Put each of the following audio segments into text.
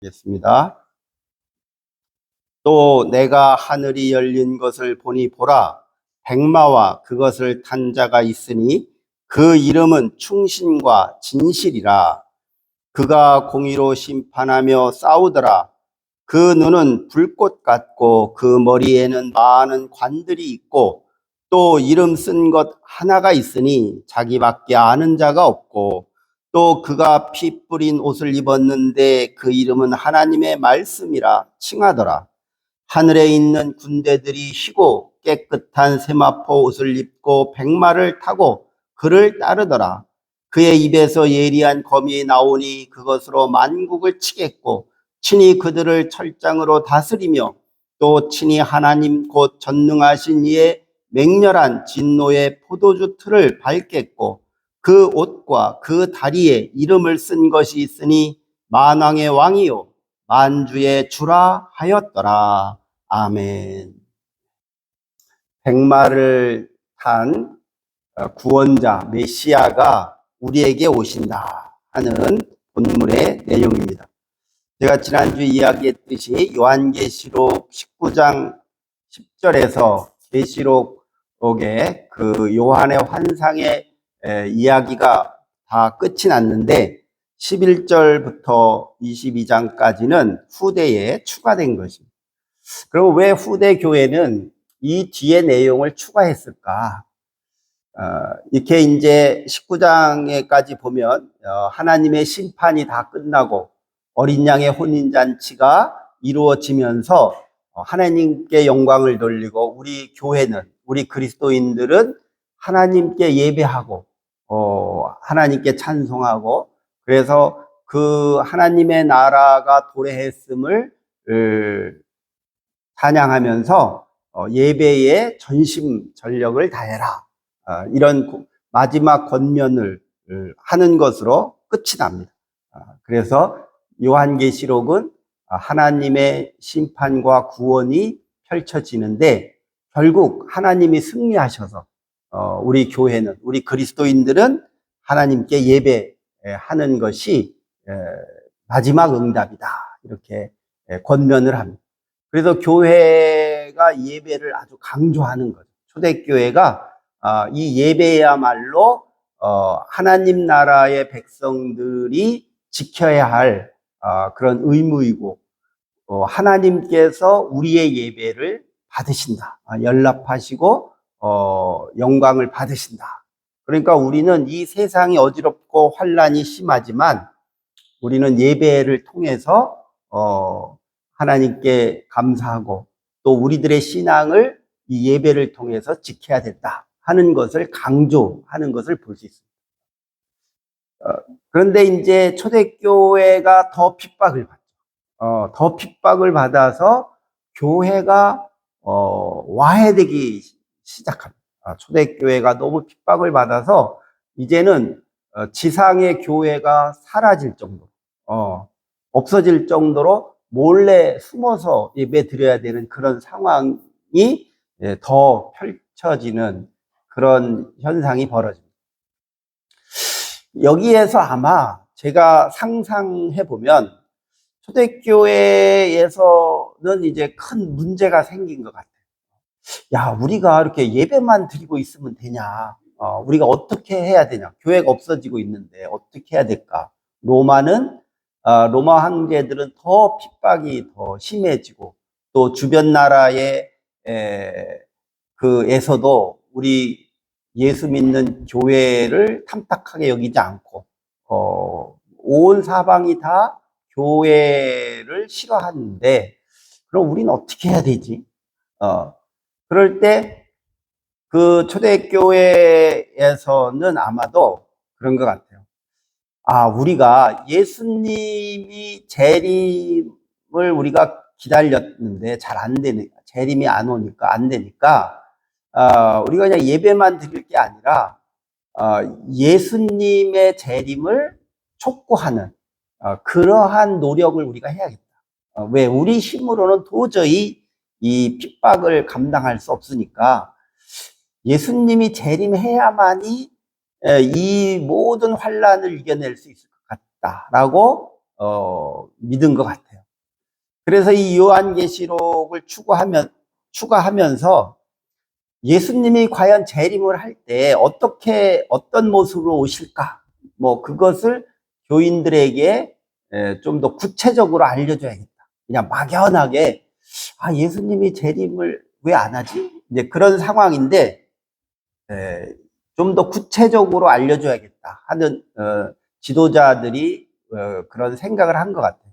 겠습니다. 또 내가 하늘이 열린 것을 보니 보라, 백마와 그것을 탄 자가 있으니 그 이름은 충신과 진실이라. 그가 공의로 심판하며 싸우더라. 그 눈은 불꽃 같고 그 머리에는 많은 관들이 있고 또 이름 쓴 것 하나가 있으니 자기밖에 아는 자가 없고, 또 그가 피 뿌린 옷을 입었는데 그 이름은 하나님의 말씀이라 칭하더라. 하늘에 있는 군대들이 희고 깨끗한 세마포 옷을 입고 백마를 타고 그를 따르더라. 그의 입에서 예리한 검이 나오니 그것으로 만국을 치겠고 친히 그들을 철장으로 다스리며 또 친히 하나님 곧 전능하신 이의 맹렬한 진노의 포도주 틀을 밟겠고 그 옷과 그 다리에 이름을 쓴 것이 있으니 만왕의 왕이요 만주의 주라 하였더라. 아멘. 백마를 탄 구원자 메시아가 우리에게 오신다 하는 본문의 내용입니다. 제가 지난주 이야기했듯이 요한계시록 19장 10절에서 계시록의 그 요한의 환상의 이야기가 다 끝이 났는데 11절부터 22장까지는 후대에 추가된 것입니다. 그럼 왜 후대 교회는 이 뒤에 내용을 추가했을까? 이렇게 이제 19장에까지 보면 하나님의 심판이 다 끝나고 어린 양의 혼인잔치가 이루어지면서 하나님께 영광을 돌리고 우리 교회는, 우리 그리스도인들은 하나님께 예배하고 하나님께 찬송하고, 그래서 그 하나님의 나라가 도래했음을 찬양하면서 예배에 전심전력을 다해라, 이런 마지막 권면을 하는 것으로 끝이 납니다. 그래서 요한계시록은 하나님의 심판과 구원이 펼쳐지는데 결국 하나님이 승리하셔서 우리 교회는, 우리 그리스도인들은 하나님께 예배하는 것이 마지막 응답이다, 이렇게 권면을 합니다. 그래서 교회가 예배를 아주 강조하는 거죠. 초대교회가 이 예배야말로 하나님 나라의 백성들이 지켜야 할 그런 의무이고, 하나님께서 우리의 예배를 받으신다, 연락하시고 영광을 받으신다. 그러니까 우리는 이 세상이 어지럽고 환란이 심하지만 우리는 예배를 통해서 하나님께 감사하고 또 우리들의 신앙을 이 예배를 통해서 지켜야 된다 하는 것을 강조하는 것을 볼 수 있습니다. 그런데 이제 초대교회가 더 핍박을 받죠. 더 핍박을 받아서 교회가 와해되기 시작합니다. 초대교회가 너무 핍박을 받아서 이제는 지상의 교회가 사라질 정도로, 없어질 정도로 몰래 숨어서 예배 드려야 되는 그런 상황이 더 펼쳐지는 그런 현상이 벌어집니다. 여기에서 아마 제가 상상해 보면 초대교회에서는 이제 큰 문제가 생긴 것 같아요. 야, 우리가 이렇게 예배만 드리고 있으면 되냐? 우리가 어떻게 해야 되냐? 교회가 없어지고 있는데 어떻게 해야 될까? 로마 황제들은 더 핍박이 더 심해지고 또 주변 나라의 에서도 우리 예수 믿는 교회를 탐탁하게 여기지 않고 온 사방이 다 교회를 싫어하는데, 그럼 우리는 어떻게 해야 되지? 그럴 때 그 초대교회에서는 아마도 그런 것 같아요. 우리가 예수님이 재림을 우리가 기다렸는데 잘 안 되니까, 재림이 안 오니까, 안 되니까, 우리가 그냥 예배만 드릴 게 아니라, 예수님의 재림을 촉구하는, 그러한 노력을 우리가 해야겠다. 왜? 우리 힘으로는 도저히 이 핍박을 감당할 수 없으니까, 예수님이 재림해야만이 이 모든 환란을 이겨낼 수 있을 것 같다라고 믿은 것 같아요. 그래서 이 요한계시록을 추구하면서 예수님이 과연 재림을 할 때 어떤 모습으로 오실까? 뭐 그것을 교인들에게 좀 더 구체적으로 알려줘야겠다. 그냥 막연하게 예수님이 재림을 왜 안 하지? 이제 그런 상황인데 좀 더 구체적으로 알려줘야겠다 하는 지도자들이 그런 생각을 한 것 같아요.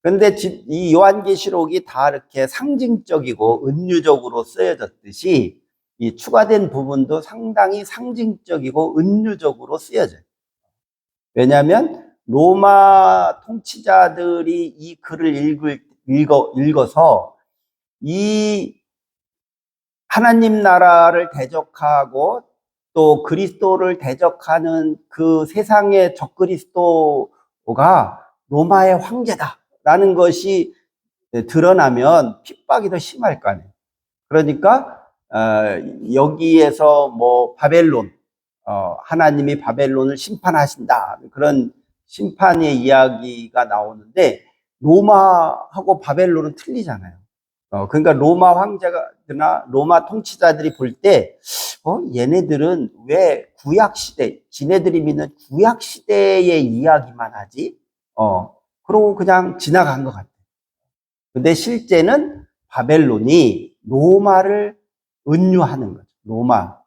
그런데 이 요한계시록이 다 이렇게 상징적이고 은유적으로 쓰여졌듯이 이 추가된 부분도 상당히 상징적이고 은유적으로 쓰여져요. 왜냐하면 로마 통치자들이 이 글을 읽어서 이 하나님 나라를 대적하고 또 그리스도를 대적하는 그 세상의 적그리스도가 로마의 황제다라는 것이 드러나면 핍박이 더 심할 거 아니에요. 그러니까 여기에서 뭐 바벨론, 하나님이 바벨론을 심판하신다, 그런 심판의 이야기가 나오는데 로마하고 바벨론은 틀리잖아요. 그러니까 로마 황제나 로마 통치자들이 볼 때 얘네들은 왜 구약시대, 지네들이 믿는 구약시대의 이야기만 하지? 그러고 그냥 지나간 것 같아요. 근데 실제는 바벨론이 로마를 은유하는 거죠. 로마.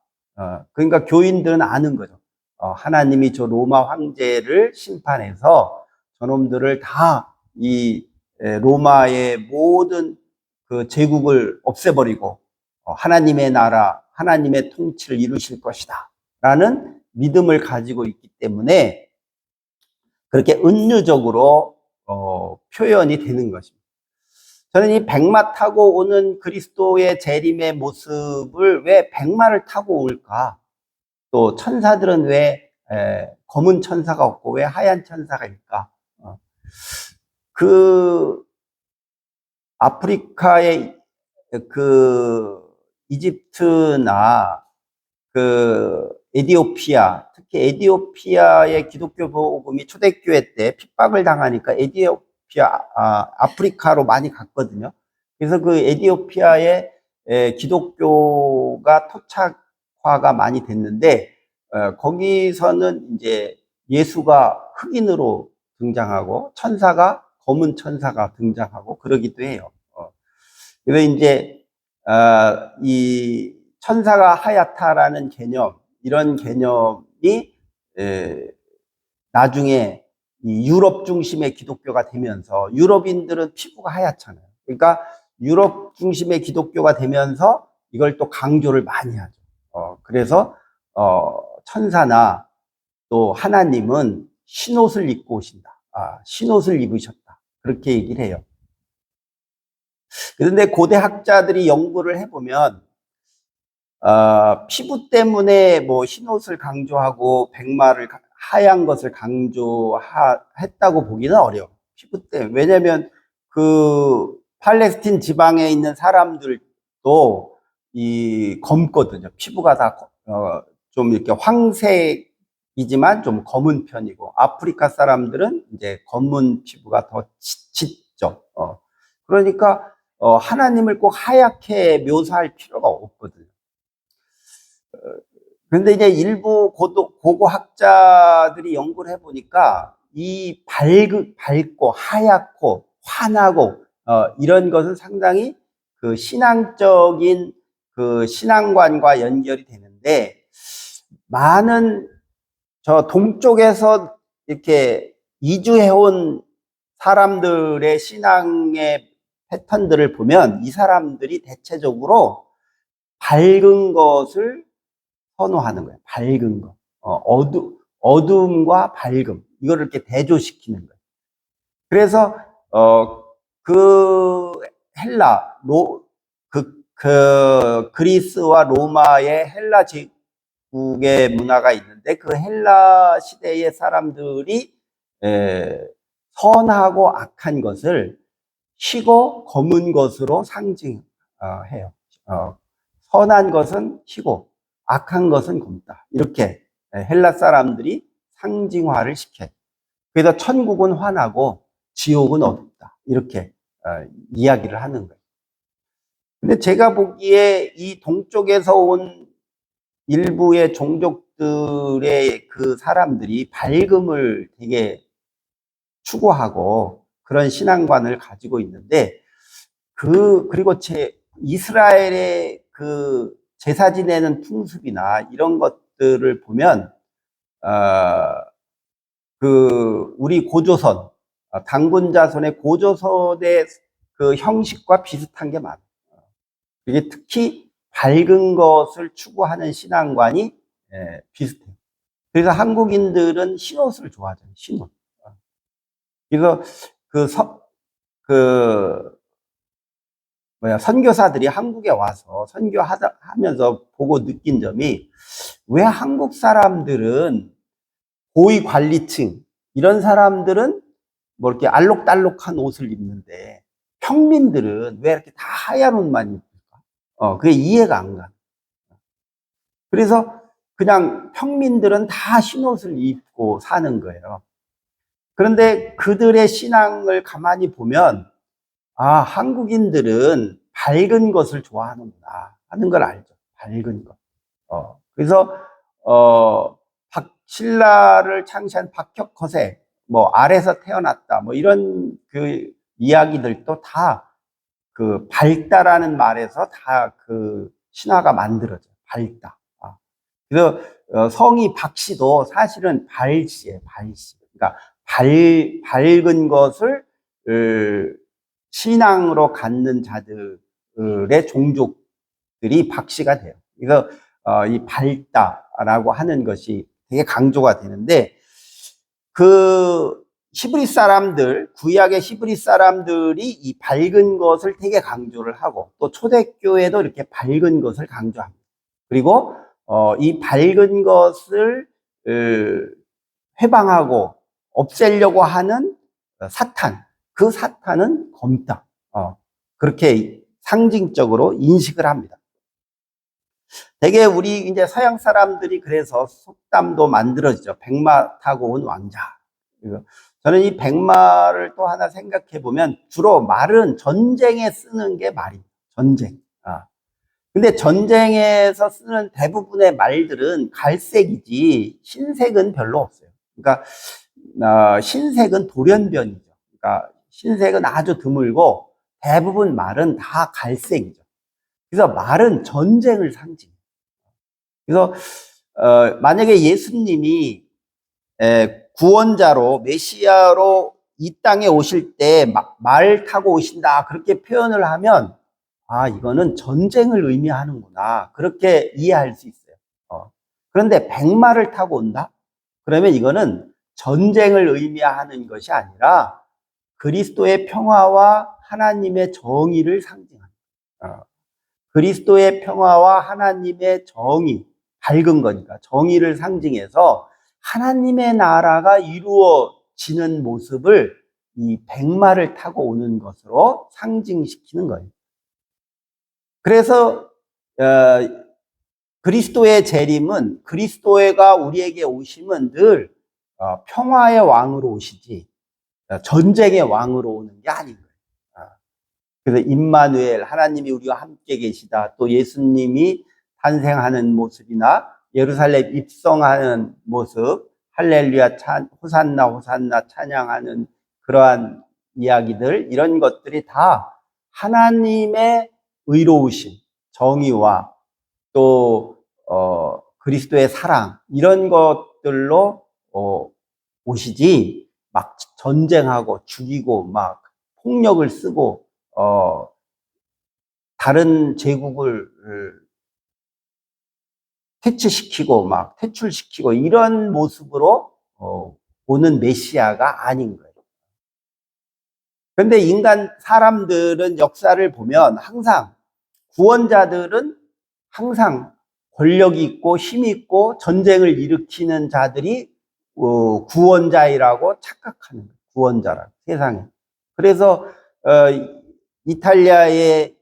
그러니까 교인들은 아는 거죠. 하나님이 저 로마 황제를 심판해서 저놈들을 다 이 로마의 모든 그 제국을 없애버리고 하나님의 나라, 하나님의 통치를 이루실 것이다 라는 믿음을 가지고 있기 때문에 그렇게 은유적으로 표현이 되는 것입니다. 저는 이 백마 타고 오는 그리스도의 재림의 모습을 왜 백마를 타고 올까? 또 천사들은 왜 검은 천사가 없고 왜 하얀 천사가일까? 그 아프리카의 그 이집트나 그 에디오피아, 특히 에디오피아의 기독교 복음이 초대교회 때 핍박을 당하니까 아프리카로 많이 갔거든요. 그래서 그 에디오피아의 기독교가 토착화가 많이 됐는데 거기서는 이제 예수가 흑인으로 등장하고 천사가 검은 천사가 등장하고 그러기도 해요. 그래서 이제 이 천사가 하얗다라는 개념, 이런 개념이 나중에 이 유럽 중심의 기독교가 되면서 유럽인들은 피부가 하얗잖아요. 그러니까 유럽 중심의 기독교가 되면서 이걸 또 강조를 많이 하죠. 그래서 천사나 또 하나님은 흰옷을 입고 오신다. 흰옷을 입으셨다. 그렇게 얘기를 해요. 그런데 고대 학자들이 연구를 해보면 피부 때문에 뭐 흰옷을 강조하고 백마를 하얀 것을 강조했다고 보기는 어려워. 피부 때문에. 왜냐면 그 팔레스틴 지방에 있는 사람들도 이 검거든요. 피부가 다 좀 이렇게 황색이지만 좀 검은 편이고 아프리카 사람들은 이제 검은 피부가 더 짙죠. 그러니까 하나님을 꼭 하얗게 묘사할 필요가 없거든요. 그런데 이제 일부 고고 학자들이 연구를 해보니까 이 밝고 하얗고 환하고 이런 것은 상당히 그 신앙적인 그 신앙관과 연결이 되는데 많은 저 동쪽에서 이렇게 이주해온 사람들의 신앙의 패턴들을 보면 이 사람들이 대체적으로 밝은 것을 선호하는 거예요. 밝은 거. 어두움과 밝음. 이거를 이렇게 대조시키는 거예요. 그래서, 그 헬라, 그리스와 로마의 헬라 제국의 문화가 있는데 그 헬라 시대의 사람들이 선하고 악한 것을 희고 검은 것으로 상징해요. 선한 것은 희고 악한 것은 검다. 이렇게 헬라 사람들이 상징화를 시켜요. 그래서 천국은 환하고 지옥은 어둡다. 이렇게 이야기를 하는 거예요. 근데 제가 보기에 이 동쪽에서 온 일부의 종족들의 그 사람들이 밝음을 되게 추구하고 그런 신앙관을 가지고 있는데, 그리고 이스라엘의 그 제사 지내는 풍습이나 이런 것들을 보면, 우리 고조선, 당군 자손의 고조선의 그 형식과 비슷한 게 많아요. 이게 특히 밝은 것을 추구하는 신앙관이 비슷해요. 그래서 한국인들은 흰옷을 좋아하잖아요. 흰옷. 그래서 선교사들이 한국에 와서 선교하면서 보고 느낀 점이, 왜 한국 사람들은 고위 관리층 이런 사람들은 뭐 이렇게 알록달록한 옷을 입는데 평민들은 왜 이렇게 다 하얀 옷만 입을까? 그게 이해가 안 가. 그래서 그냥 평민들은 다 흰옷을 입고 사는 거예요. 그런데 그들의 신앙을 가만히 보면, 한국인들은 밝은 것을 좋아하는구나 하는 걸 알죠. 밝은 것. 그래서 신라를 창시한 박혁거세, 뭐 아래서 태어났다, 뭐 이런 그 이야기들도 다 그 밝다라는 말에서 다 그 신화가 만들어져요. 밝다. 그래서 성이 박씨도 사실은 발씨예요. 발씨. 그러니까 밝은 것을 신앙으로 갖는 자들의 종족들이 박씨가 돼요. 그래서 이 밝다라고 하는 것이 되게 강조가 되는데, 그 히브리 사람들, 구약의 히브리 사람들이 이 밝은 것을 되게 강조를 하고, 또 초대교회도 이렇게 밝은 것을 강조합니다. 그리고 이 밝은 것을 회방하고 없애려고 하는 사탄, 그 사탄은 검다. 그렇게 상징적으로 인식을 합니다. 되게 우리 이제 서양 사람들이 그래서 속담도 만들어지죠. 백마 타고 온 왕자. 저는 이 백마를 또 하나 생각해 보면, 주로 말은 전쟁에 쓰는 게 말입니다. 전쟁. 근데 전쟁에서 쓰는 대부분의 말들은 갈색이지 흰색은 별로 없어요. 그러니까 흰색은 돌연변이죠. 그러니까 흰색은 아주 드물고 대부분 말은 다 갈색이죠. 그래서 말은 전쟁을 상징해요. 그래서 만약에 예수님이 구원자로, 메시아로 이 땅에 오실 때 말 타고 오신다, 그렇게 표현을 하면, 이거는 전쟁을 의미하는구나, 그렇게 이해할 수 있어요. 그런데 백마를 타고 온다? 그러면 이거는 전쟁을 의미하는 것이 아니라 그리스도의 평화와 하나님의 정의를 상징합니다. 그리스도의 평화와 하나님의 정의, 밝은 거니까 정의를 상징해서 하나님의 나라가 이루어지는 모습을 이 백마를 타고 오는 것으로 상징시키는 거예요. 그래서 그리스도의 재림은, 그리스도가 우리에게 오심은 늘 평화의 왕으로 오시지 전쟁의 왕으로 오는 게 아닌 거예요. 그래서 임마누엘, 하나님이 우리와 함께 계시다, 또 예수님이 탄생하는 모습이나 예루살렘 입성하는 모습, 할렐루야, 호산나 호산나 찬양하는 그러한 이야기들, 이런 것들이 다 하나님의 의로우심, 정의와 또 그리스도의 사랑, 이런 것들로 오시지 막 전쟁하고 죽이고 막 폭력을 쓰고 다른 제국을 퇴치시키고 막 퇴출시키고 이런 모습으로 오는 메시아가 아닌 거예요. 그런데 사람들은 역사를 보면 항상 구원자들은 항상 권력이 있고 힘이 있고 전쟁을 일으키는 자들이 구원자이라고 착각하는 거예요. 구원자라, 세상에. 그래서 이탈리아의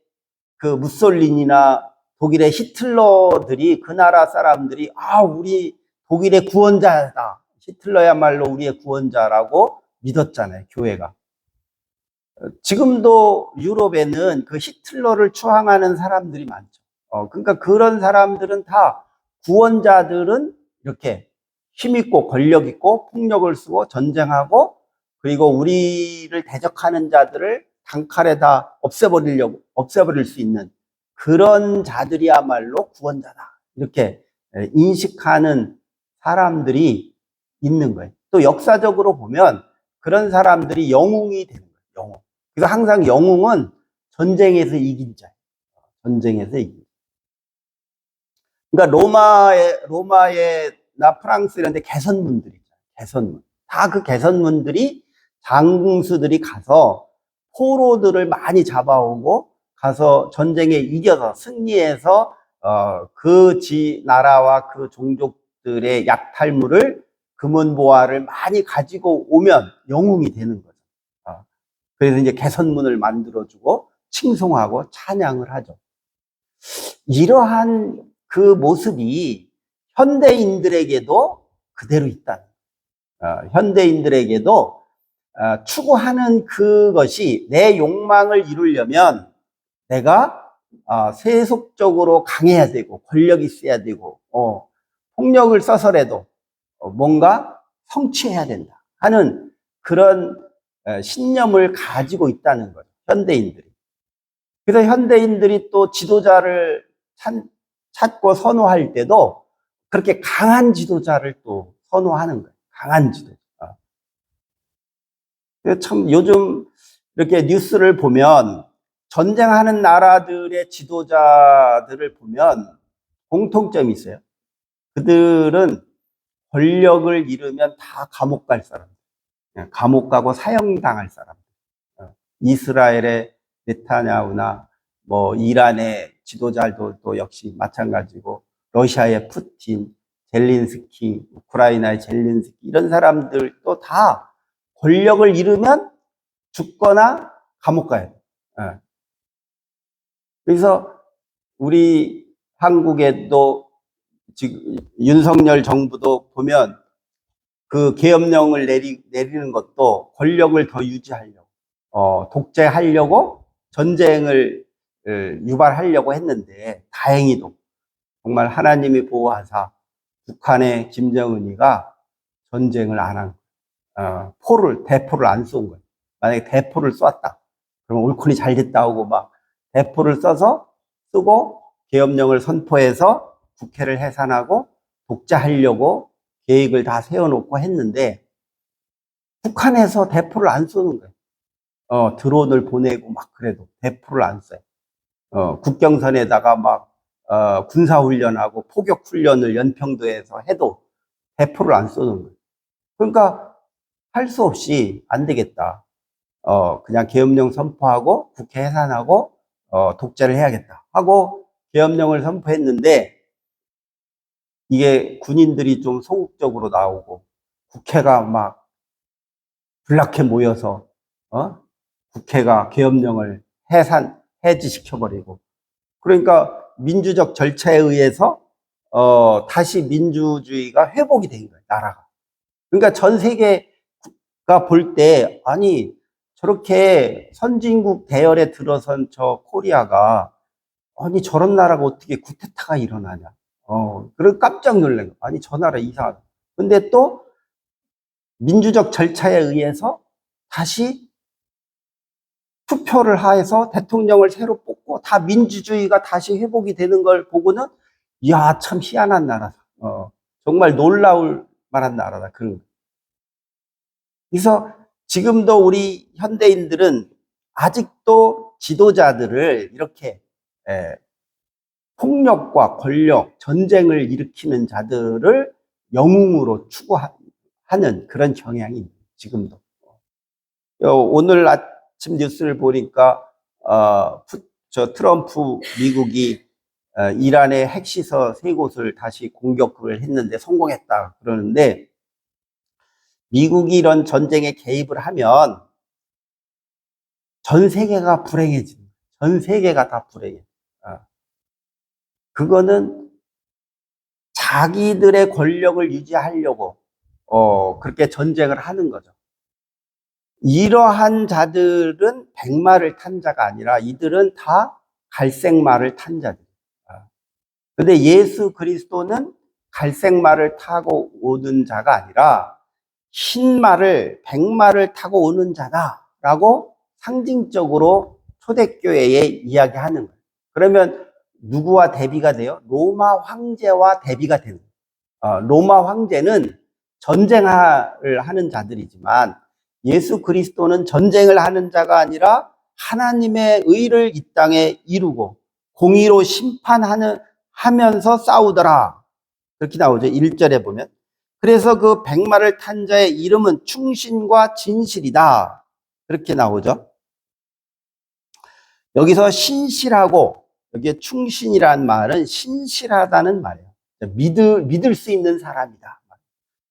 그 무솔리니나 독일의 히틀러들이, 그 나라 사람들이 우리 독일의 구원자다, 히틀러야말로 우리의 구원자라고 믿었잖아요, 교회가. 지금도 유럽에는 그 히틀러를 추앙하는 사람들이 많죠. 그러니까 그런 사람들은 다 구원자들은 이렇게 힘있고 권력있고 폭력을 쓰고 전쟁하고 그리고 우리를 대적하는 자들을 단칼에 다 없애버릴 수 있는 그런 자들이야말로 구원자다. 이렇게 인식하는 사람들이 있는 거예요. 또 역사적으로 보면 그런 사람들이 영웅이 되는 거예요. 영웅. 그래서 항상 영웅은 전쟁에서 이긴 자예요. 전쟁에서 이긴. 그러니까 로마에나 프랑스 이런 데 개선문들이 있잖아요. 개선문. 다 그 개선문들이 장수들이 가서 포로들을 많이 잡아오고 가서 전쟁에 이겨서 승리해서 그 나라와 그 종족들의 약탈물을 금은보화를 많이 가지고 오면 영웅이 되는 거죠. 그래서 이제 개선문을 만들어주고 칭송하고 찬양을 하죠. 이러한 그 모습이 현대인들에게도 그대로 있다. 현대인들에게도 추구하는 그것이 내 욕망을 이루려면 내가 세속적으로 강해야 되고 권력이 있어야 되고 폭력을 써서라도 뭔가 성취해야 된다 하는 그런 신념을 가지고 있다는 거죠. 현대인들이. 그래서 현대인들이 또 지도자를 찾고 선호할 때도 그렇게 강한 지도자를 또 선호하는 거예요. 강한 지도자. 참 요즘 이렇게 뉴스를 보면 전쟁하는 나라들의 지도자들을 보면 공통점이 있어요. 그들은 권력을 잃으면 다 감옥 갈 사람. 감옥 가고 사형당할 사람. 이스라엘의 네타냐후나 뭐 이란의 지도자들도 또 역시 마찬가지고 러시아의 푸틴, 젤린스키, 우크라이나의 젤린스키 이런 사람들도 다 권력을 잃으면 죽거나 감옥 가야 돼. 그래서 우리 한국에도 지금 윤석열 정부도 보면 그 계엄령을 내리는 것도 권력을 더 유지하려고, 독재하려고 전쟁을 유발하려고 했는데 다행히도 정말 하나님이 보호하사 북한의 김정은이가 전쟁을 안 한 거예요. 대포를 안 쏜 거예요. 만약에 대포를 쐈다. 그러면 옳거니 잘 됐다 하고 막 대포를 쓰고 계엄령을 선포해서 국회를 해산하고 독재하려고 계획을 다 세워놓고 했는데 북한에서 대포를 안 쏘는 거예요. 드론을 보내고 막 그래도 대포를 안 쏴요. 국경선에다가 막 군사훈련하고 포격훈련을 연평도에서 해도 대포를 안 쏘는 거예요. 그러니까 할 수 없이 안 되겠다. 그냥 계엄령 선포하고 국회 해산하고 독재를 해야겠다 하고 계엄령을 선포했는데 이게 군인들이 좀 소극적으로 나오고 국회가 막 불락해 모여서 국회가 계엄령을 해지시켜버리고 그러니까 민주적 절차에 의해서 다시 민주주의가 회복이 된 거예요. 나라가. 그러니까 전 세계가 볼 때 아니 저렇게 선진국 대열에 들어선 저 코리아가 아니 저런 나라가 어떻게 쿠데타가 일어나냐. 그리고 깜짝 놀란 거. 아니 저 나라 이상하다. 근데 또 민주적 절차에 의해서 다시 투표를 해서 대통령을 새로 뽑고 다 민주주의가 다시 회복이 되는 걸 보고는 이야 참 희한한 나라다. 정말 놀라울 만한 나라다. 그래서 지금도 우리 현대인들은 아직도 지도자들을 이렇게 폭력과 권력, 전쟁을 일으키는 자들을 영웅으로 추구하는 그런 경향이 지금도. 오늘 아침 뉴스를 보니까 저 트럼프 미국이 이란의 핵시설 3곳을 다시 공격을 했는데 성공했다 그러는데 미국이 이런 전쟁에 개입을 하면 전 세계가 불행해집니다. 전 세계가 다 불행해. 그거는 자기들의 권력을 유지하려고 그렇게 전쟁을 하는 거죠. 이러한 자들은 백마를 탄 자가 아니라 이들은 다 갈색말을 탄 자들. 근데 예수 그리스도는 갈색말을 타고 오는 자가 아니라 흰말을, 백마를 타고 오는 자다라고 상징적으로 초대교회에 이야기하는 거예요. 그러면 누구와 대비가 돼요? 로마 황제와 대비가 되는 거예요. 로마 황제는 전쟁을 하는 자들이지만 예수 그리스도는 전쟁을 하는 자가 아니라 하나님의 의를 이 땅에 이루고 공의로 하면서 싸우더라. 그렇게 나오죠. 1절에 보면. 그래서 그 백마를 탄 자의 이름은 충신과 진실이다. 그렇게 나오죠. 여기서 신실하고, 여기에 충신이라는 말은 신실하다는 말이에요. 믿을 수 있는 사람이다.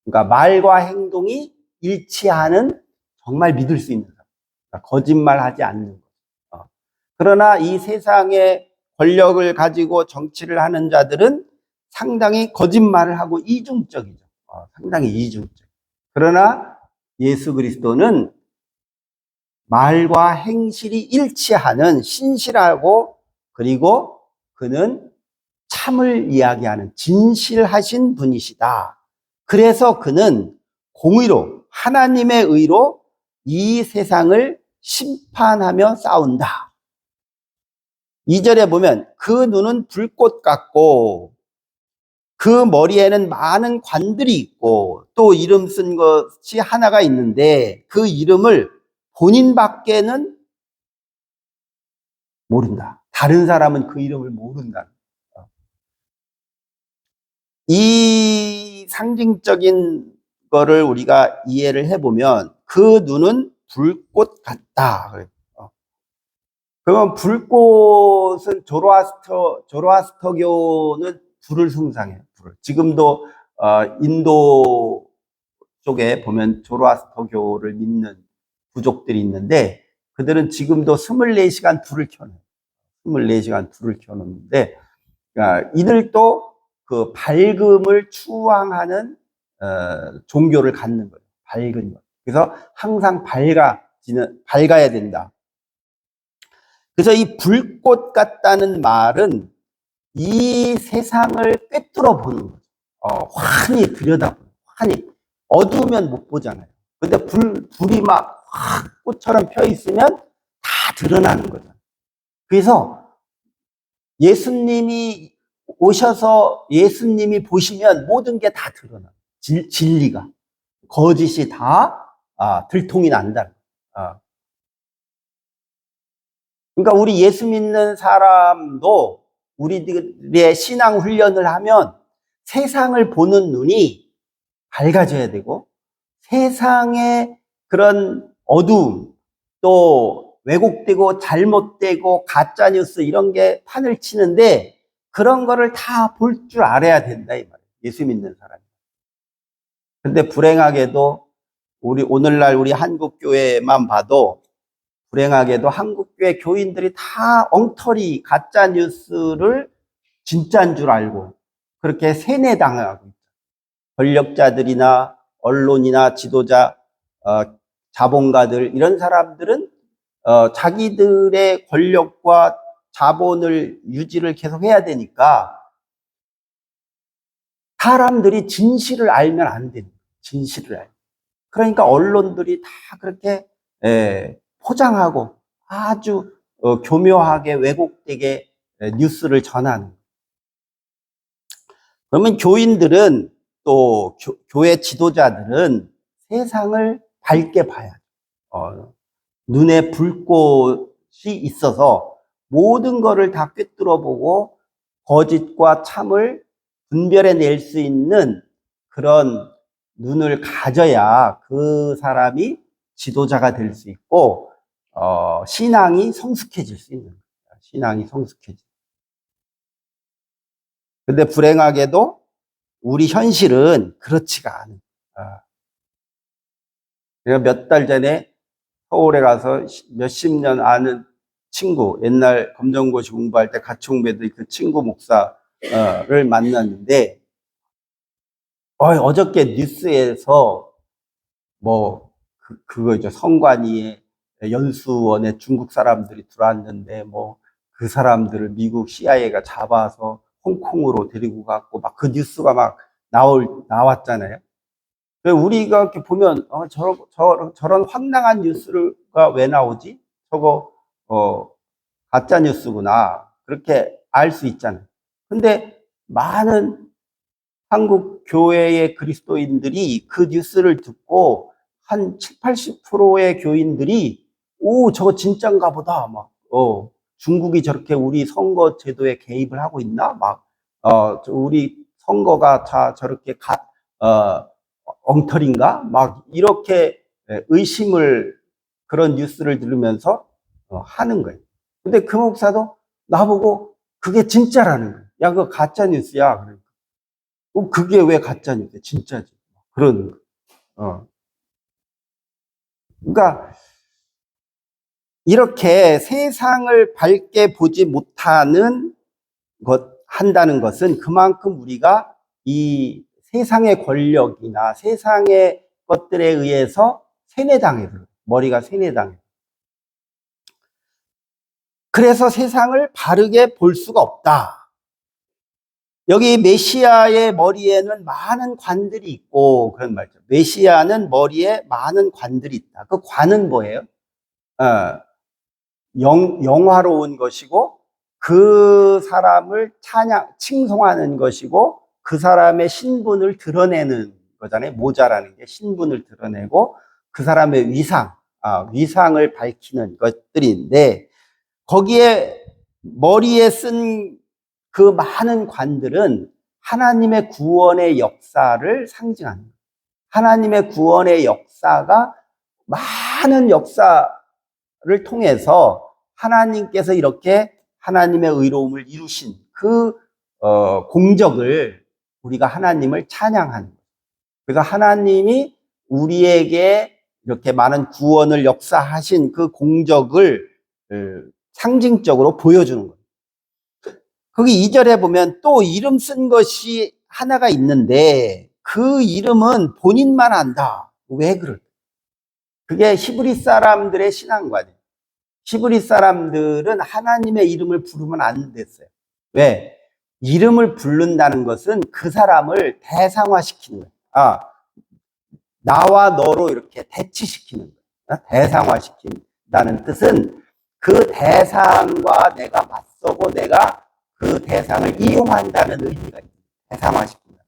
그러니까 말과 행동이 일치하는 정말 믿을 수 있는 사람. 그러니까 거짓말하지 않는 것. 그러나 이 세상의 권력을 가지고 정치를 하는 자들은 상당히 거짓말을 하고 이중적이죠. 상당히 이중적. 그러나 예수 그리스도는 말과 행실이 일치하는 신실하고, 그리고 그는 참을 이야기하는 진실하신 분이시다. 그래서 그는 공의로, 하나님의 의로 이 세상을 심판하며 싸운다. 2절에 보면 그 눈은 불꽃 같고 그 머리에는 많은 관들이 있고 또 이름 쓴 것이 하나가 있는데 그 이름을 본인밖에는 모른다. 다른 사람은 그 이름을 모른다. 이 상징적인 거를 우리가 이해를 해보면 그 눈은 불꽃 같다. 그러면 불꽃은 조로아스터교는 불을 숭상해요. 불을. 지금도 인도 쪽에 보면 조로아스터교를 믿는 부족들이 있는데 그들은 지금도 24시간 불을 켜놔요. 24시간 불을 켜놓는데 이들도 그 밝음을 추앙하는 종교를 갖는 거예요. 밝은 것. 그래서 항상 밝아야 된다. 그래서 이 불꽃 같다는 말은 이 세상을 꿰뚫어 보는 거죠. 환히 들여다보는, 환히. 어두우면 못 보잖아요. 근데 불이 막 확 꽃처럼 펴 있으면 다 드러나는 거죠. 그래서 예수님이 오셔서 예수님이 보시면 모든 게 다 드러나. 진리가. 거짓이 다 들통이 난다. 그러니까 우리 예수 믿는 사람도 우리들의 신앙 훈련을 하면 세상을 보는 눈이 밝아져야 되고 세상의 그런 어두움 또 왜곡되고 잘못되고 가짜뉴스 이런 게 판을 치는데 그런 거를 다 볼 줄 알아야 된다 이 말이에요. 예수 믿는 사람이. 근데 불행하게도 오늘날 우리 한국 교회만 봐도 불행하게도 한국교회 교인들이 다 엉터리 가짜 뉴스를 진짜인 줄 알고 그렇게 세뇌당하고 있죠. 권력자들이나 언론이나 지도자, 자본가들 이런 사람들은 자기들의 권력과 자본을 유지를 계속 해야 되니까 사람들이 진실을 알면 안 됩니다. 진실을 알면. 그러니까 언론들이 다 그렇게 포장하고 아주 교묘하게 왜곡되게 뉴스를 전하는. 그러면 교인들은 또 교회 지도자들은 세상을 밝게 봐야 돼요. 눈에 불꽃이 있어서 모든 것을 다 꿰뚫어 보고 거짓과 참을 분별해낼 수 있는 그런 눈을 가져야 그 사람이 지도자가 될 수 있고 신앙이 성숙해질 수 있는 거예요. 신앙이 성숙해질. 근데 불행하게도 우리 현실은 그렇지가 않아요. 제가 몇 달 전에 서울에 가서 몇십 년 아는 친구, 옛날 검정고시 공부할 때 같이 공부했던 그 친구 목사를 만났는데 어저께 뉴스에서 그거죠. 성관이의 연수원에 중국 사람들이 들어왔는데, 뭐, 그 사람들을 미국 CIA가 잡아서 홍콩으로 데리고 갔고, 막 그 뉴스가 막 나왔잖아요. 우리가 이렇게 보면, 저런 황당한 뉴스가 왜 나오지? 저거, 가짜 뉴스구나. 그렇게 알 수 있잖아요. 근데 많은 한국 교회의 그리스도인들이 그 뉴스를 듣고 한 7, 80%의 교인들이 저거 진짠가 보다. 막, 중국이 저렇게 우리 선거 제도에 개입을 하고 있나? 막, 우리 선거가 다 저렇게 엉터리인가? 막, 이렇게 의심을 그런 뉴스를 들으면서 하는 거예요. 근데 그 목사도 나보고 그게 진짜라는 거예요. 야, 그거 가짜 뉴스야. 그게 왜 가짜뉴스야? 진짜지. 그런, 그러니까, 이렇게 세상을 밝게 보지 못하는 한다는 것은 그만큼 우리가 이 세상의 권력이나 세상의 것들에 의해서 세뇌당해요. 머리가 세뇌당해요. 그래서 세상을 바르게 볼 수가 없다. 여기 메시아의 머리에는 많은 관들이 있고, 그런 말이죠. 메시아는 머리에 많은 관들이 있다. 그 관은 뭐예요? 영화로운 것이고, 그 사람을 칭송하는 것이고, 그 사람의 신분을 드러내는 거잖아요. 모자라는 게 신분을 드러내고, 그 사람의 위상을 밝히는 것들인데, 거기에 머리에 쓴 그 많은 관들은 하나님의 구원의 역사를 상징하는 거예요. 하나님의 구원의 역사가 많은 역사를 통해서 하나님께서 이렇게 하나님의 의로움을 이루신 그 공적을 우리가 하나님을 찬양하는 거예요. 그래서 하나님이 우리에게 이렇게 많은 구원을 역사하신 그 공적을 상징적으로 보여주는 거예요. 거기 2절에 보면 또 이름 쓴 것이 하나가 있는데 그 이름은 본인만 안다. 왜 그럴까? 그게 히브리 사람들의 신앙관이에요. 히브리 사람들은 하나님의 이름을 부르면 안 됐어요. 왜? 이름을 부른다는 것은 그 사람을 대상화시키는 거예요. 나와 너로 이렇게 대치시키는 거예요. 대상화시킨다는 뜻은 그 대상과 내가 맞서고 내가 그 대상을 이용한다는 의미가 있습니다. 대상화시킨다.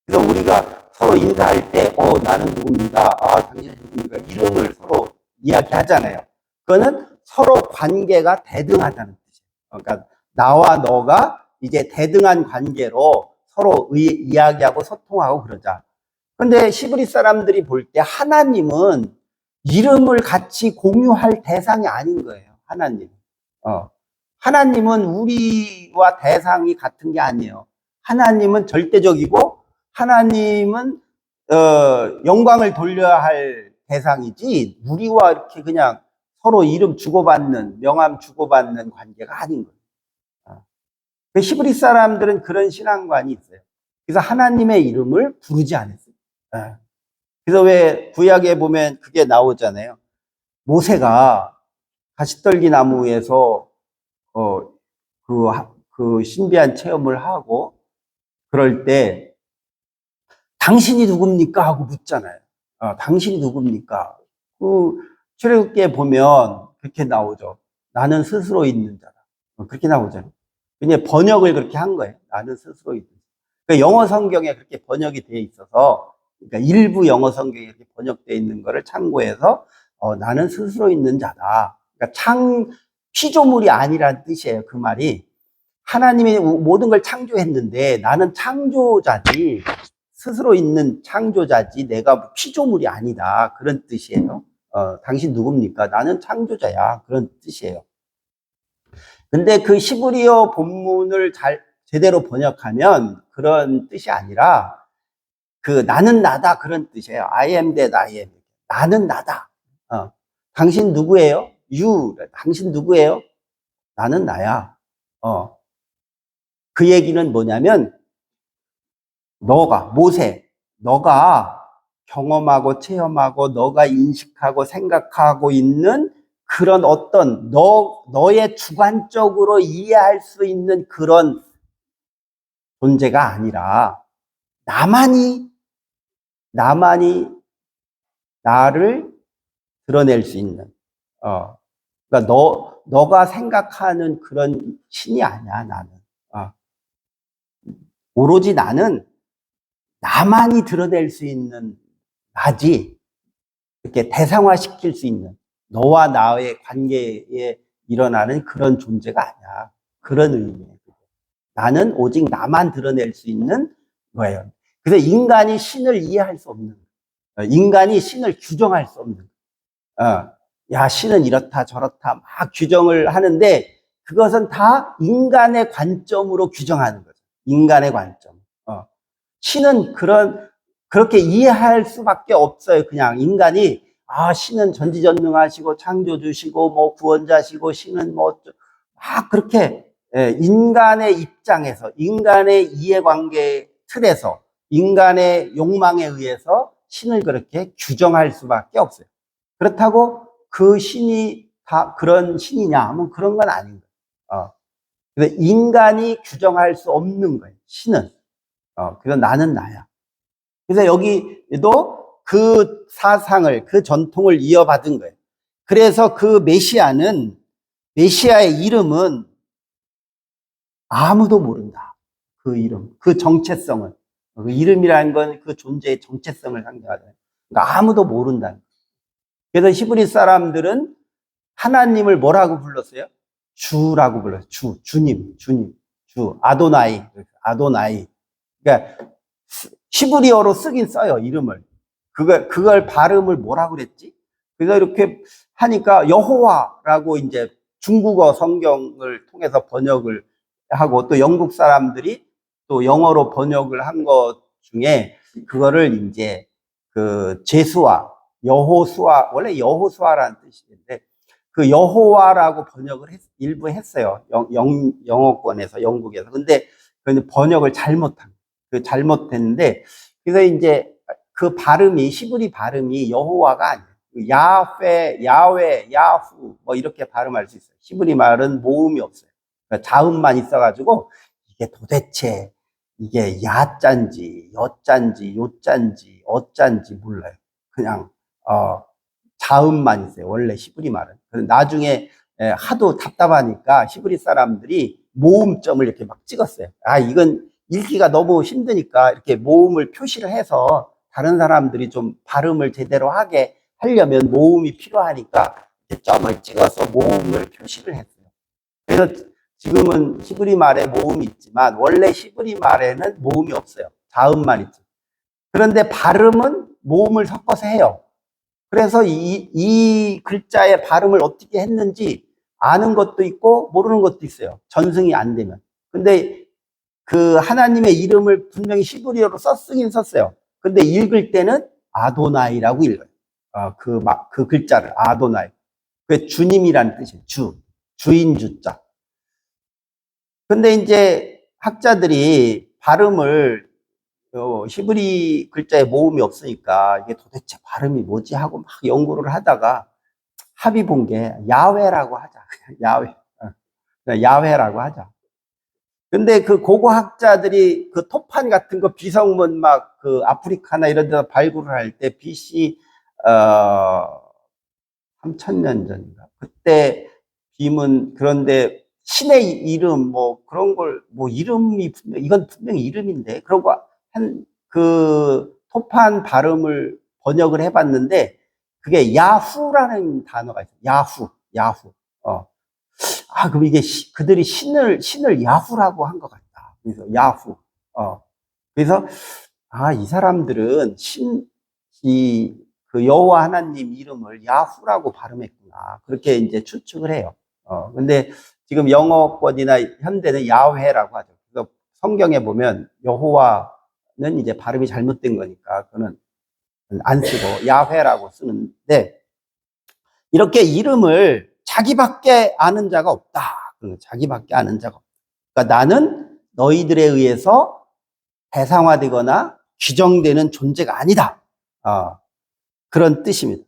그래서 우리가 서로 인사할 때, 나는 누굽니다. 당신은 누굽니까? 이름을 서로 이야기하잖아요. 그거는 서로 관계가 대등하다는 뜻이에요. 그러니까 나와 너가 이제 대등한 관계로 서로 이야기하고 소통하고 그러자. 근데 히브리 사람들이 볼 때 하나님은 이름을 같이 공유할 대상이 아닌 거예요. 하나님. 하나님은 우리와 대상이 같은 게 아니에요. 하나님은 절대적이고 하나님은 영광을 돌려야 할 대상이지 우리와 이렇게 그냥 서로 이름 주고받는 명함 주고받는 관계가 아닌 거예요. 히브리 사람들은 그런 신앙관이 있어요. 그래서 하나님의 이름을 부르지 않았어요. 그래서 왜 구약에 보면 그게 나오잖아요. 모세가 가시떨기 나무에서 그 신비한 체험을 하고 그럴 때 당신이 누굽니까? 하고 묻잖아요. 당신이 누굽니까? 그 출애굽기에 보면 그렇게 나오죠. 나는 스스로 있는 자다. 그렇게 나오잖아요. 그냥 번역을 그렇게 한 거예요. 나는 스스로 있는 자다. 그러니까 영어 성경에 그렇게 번역이 되어 있어서 그러니까 일부 영어 성경에 이렇게 번역되어 있는 거를 참고해서 나는 스스로 있는 자다. 그러니까 피조물이 아니라는 뜻이에요. 그 말이. 하나님이 모든 걸 창조했는데 나는 창조자지 스스로 있는 창조자지 내가 피조물이 아니다. 그런 뜻이에요. 당신 누굽니까? 나는 창조자야. 그런 뜻이에요. 근데 그 히브리어 본문을 제대로 번역하면 그런 뜻이 아니라 나는 나다 그런 뜻이에요. I am that I am. 나는 나다. 당신 누구예요? 당신 누구예요? 나는 나야. 그 얘기는 뭐냐면 모세, 너가 경험하고 체험하고 너가 인식하고 생각하고 있는 그런 어떤 너의 주관적으로 이해할 수 있는 그런 존재가 아니라 나만이 나를 드러낼 수 있는, 그러니까 너가 생각하는 그런 신이 아니야, 나는. 오로지 나는 나만이 드러낼 수 있는 나지, 이렇게 대상화시킬 수 있는 너와 나의 관계에 일어나는 그런 존재가 아니야. 그런 의미예요. 나는 오직 나만 드러낼 수 있는 거예요. 그래서 인간이 신을 이해할 수 없는, 인간이 신을 규정할 수 없는, 야, 신은 이렇다 저렇다 막 규정을 하는데 그것은 다 인간의 관점으로 규정하는 거죠. 인간의 관점. 신은 그렇게 이해할 수밖에 없어요. 그냥 인간이, 신은 전지전능하시고 창조주시고 뭐 구원자시고 신은 뭐 막 그렇게 인간의 입장에서 인간의 이해관계 틀에서 인간의 욕망에 의해서 신을 그렇게 규정할 수밖에 없어요. 그렇다고 그 신이 다 그런 신이냐 하면 그런 건 아닌 거예요. 그래서 인간이 규정할 수 없는 거예요. 신은. 그래서 나는 나야. 그래서 여기도 그 사상을, 그 전통을 이어받은 거예요. 그래서 그 메시아의 이름은 아무도 모른다. 그 이름, 그 정체성을. 그 이름이라는 건 그 존재의 정체성을 상징하잖아요. 그러니까 아무도 모른다는 거예요. 그래서 히브리 사람들은 하나님을 뭐라고 불렀어요? 주라고 불렀어요. 주님, 아도나이. 그러니까 히브리어로 쓰긴 써요, 이름을. 그걸 발음을 뭐라고 그랬지? 그래서 이렇게 하니까 여호와라고 이제 중국어 성경을 통해서 번역을 하고 또 영국 사람들이 또 영어로 번역을 한 것 중에 그거를 이제 그 제수아, 여호수아, 원래 여호수아라는 뜻인데 그 여호와라고 번역을 일부 했어요. 영어권에서, 영국에서. 근데 번역을 잘못했는데, 그래서 이제 그 발음이, 히브리 발음이 여호와가 아니에요. 야훼, 야훼, 야후, 뭐 이렇게 발음할 수 있어요. 히브리 말은 모음이 없어요. 그러니까 자음만 있어가지고, 이게 도대체, 이게 야짠지, 여짠지, 요짠지, 어짠지 몰라요. 그냥, 자음만 있어요. 원래 히브리 말은. 나중에 하도 답답하니까 히브리 사람들이 모음점을 이렇게 막 찍었어요. 이건 읽기가 너무 힘드니까 이렇게 모음을 표시를 해서 다른 사람들이 좀 발음을 제대로 하게 하려면 모음이 필요하니까 점을 찍어서 모음을 표시를 했어요. 그래서 지금은 히브리 말에 모음이 있지만 원래 히브리 말에는 모음이 없어요. 자음만 있죠. 그런데 발음은 모음을 섞어서 해요. 그래서 이 글자의 발음을 어떻게 했는지 아는 것도 있고 모르는 것도 있어요. 전승이 안 되면. 근데 그 하나님의 이름을 분명히 히브리어로 쓰긴 썼어요. 근데 읽을 때는 아도나이라고 읽어요. 그 글자를 아도나이. 그게 주님이라는 뜻이에요. 주인 주자. 근데 이제 학자들이 발음을 히브리 글자에 모음이 없으니까 이게 도대체 발음이 뭐지 하고 막 연구를 하다가 합의 본 게 야훼라고 하자. 야훼라고 하자. 근데 그 고고학자들이 그 토판 같은 거 비성문 막 그 아프리카나 이런 데서 발굴을 할 때 BC 3000년 전인가 그때 비문 그런데 신의 이름 뭐 그런 걸 뭐 이름이 이건 분명히 이름인데 그런 거 한 그 토판 발음을 번역을 해봤는데 그게 야후라는 단어가 있어요. 야후. 그럼 이게 그들이 신을 야후라고 한 것 같다. 그래서 야후. 그래서 이 사람들은 그 여호와 하나님 이름을 야후라고 발음했구나. 그렇게 이제 추측을 해요. 근데 지금 영어권이나 현대는 야훼라고 하죠. 그래서 성경에 보면 여호와는 이제 발음이 잘못된 거니까 그거는 안 쓰고 야훼라고 쓰는데 이렇게 이름을 자기밖에 아는 자가 없다. 자기밖에 아는 자가 없다. 그러니까 나는 너희들에 의해서 대상화되거나 규정되는 존재가 아니다. 그런 뜻입니다.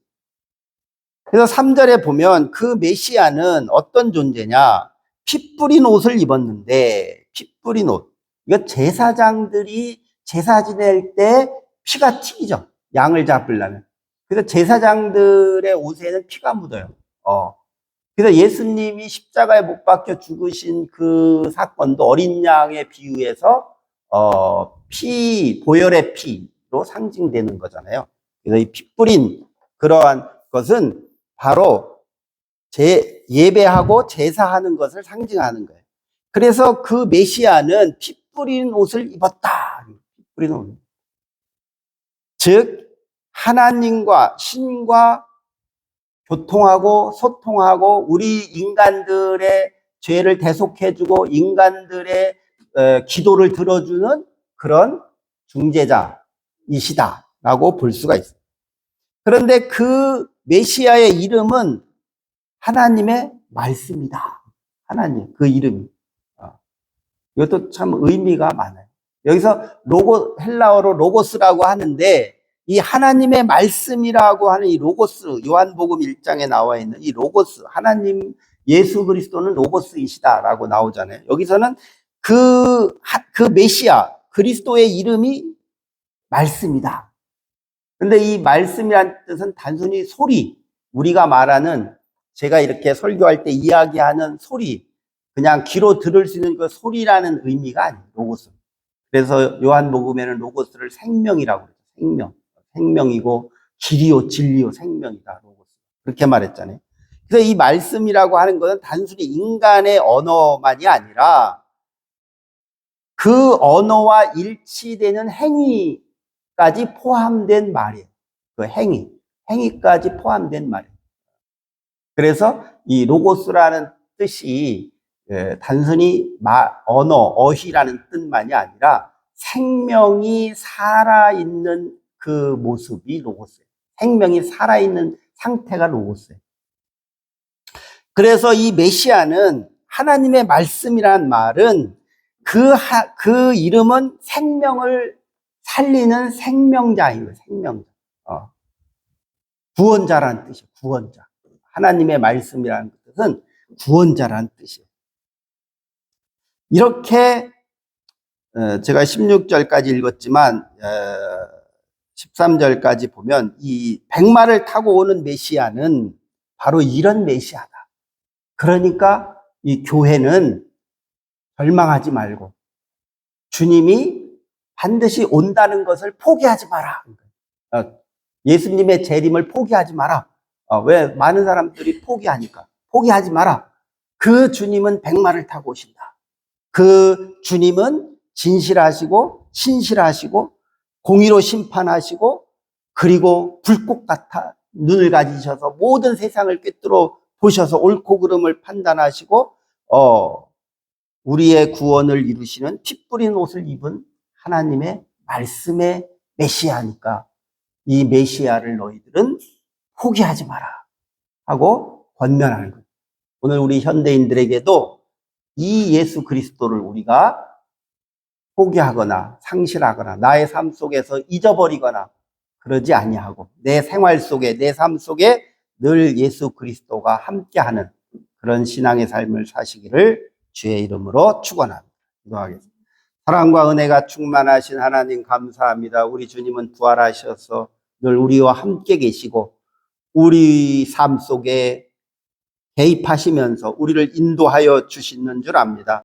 그래서 3절에 보면 그 메시아는 어떤 존재냐? 피 뿌린 옷을 입었는데, 피 뿌린 옷. 이거 제사장들이 제사 지낼 때 피가 튀기죠. 양을 잡으려면. 그래서 제사장들의 옷에는 피가 묻어요. 그래서 예수님이 십자가에 못 박혀 죽으신 그 사건도 어린 양에 비유해서 보혈의 피로 상징되는 거잖아요. 그래서 이 피 뿌린 그러한 것은 바로 예배하고 제사하는 것을 상징하는 거예요. 그래서 그 메시아는 피 뿌린 옷을 입었다. 피 뿌린 옷. 즉 하나님과 신과 교통하고 소통하고 우리 인간들의 죄를 대속해주고 인간들의 기도를 들어주는 그런 중재자이시다라고 볼 수가 있어요. 그런데 그 메시아의 이름은 하나님의 말씀이다. 하나님, 그 이름이. 이것도 참 의미가 많아요. 여기서 헬라어로 로고스라고 하는데 이 하나님의 말씀이라고 하는 이 로고스, 요한복음 1장에 나와 있는 이 로고스, 하나님 예수 그리스도는 로고스이시다라고 나오잖아요. 여기서는 그 메시아, 그리스도의 이름이 말씀이다. 근데 이 말씀이란 뜻은 단순히 소리, 우리가 말하는, 제가 이렇게 설교할 때 이야기하는 소리, 그냥 귀로 들을 수 있는 그 소리라는 의미가 아니에요, 로고스. 그래서 요한복음에는 로고스를 생명이라고 그러죠. 생명이고 길이요 진리요 생명이다. 로고스. 그렇게 말했잖아요. 그래서 이 말씀이라고 하는 것은 단순히 인간의 언어만이 아니라 그 언어와 일치되는 행위까지 포함된 말이에요. 그 행위까지 포함된 말이에요. 그래서 이 로고스라는 뜻이 단순히 어휘라는 뜻만이 아니라 생명이 살아있는 그 모습이 로고스예요. 생명이 살아있는 상태가 로고스예요. 그래서 이 메시아는 하나님의 말씀이란 말은 그 이름은 생명을 살리는 생명자예요. 생명자. 구원자라는 뜻이에요. 구원자. 하나님의 말씀이라는 뜻은 구원자라는 뜻이에요. 이렇게 제가 16절까지 읽었지만 13절까지 보면 이 백마를 타고 오는 메시아는 바로 이런 메시아다. 그러니까 이 교회는 절망하지 말고 주님이 반드시 온다는 것을 포기하지 마라. 예수님의 재림을 포기하지 마라. 왜? 많은 사람들이 포기하니까. 포기하지 마라. 그 주님은 백마를 타고 오신다. 그 주님은 진실하시고 신실하시고 공의로 심판하시고 그리고 불꽃 같아 눈을 가지셔서 모든 세상을 꿰뚫어 보셔서 옳고 그름을 판단하시고 우리의 구원을 이루시는 피 뿌린 옷을 입은 하나님의 말씀의 메시아니까 이 메시아를 너희들은 포기하지 마라 하고 권면하는 거예요. 오늘 우리 현대인들에게도 이 예수 그리스도를 우리가 포기하거나 상실하거나 나의 삶 속에서 잊어버리거나 그러지 아니하고 내 생활 속에 내 삶 속에 늘 예수 그리스도가 함께하는 그런 신앙의 삶을 사시기를 주의 이름으로 축원합니다. 기도하겠습니다. 사랑과 은혜가 충만하신 하나님 감사합니다. 우리 주님은 부활하셔서 늘 우리와 함께 계시고 우리 삶 속에 개입하시면서 우리를 인도하여 주시는 줄 압니다.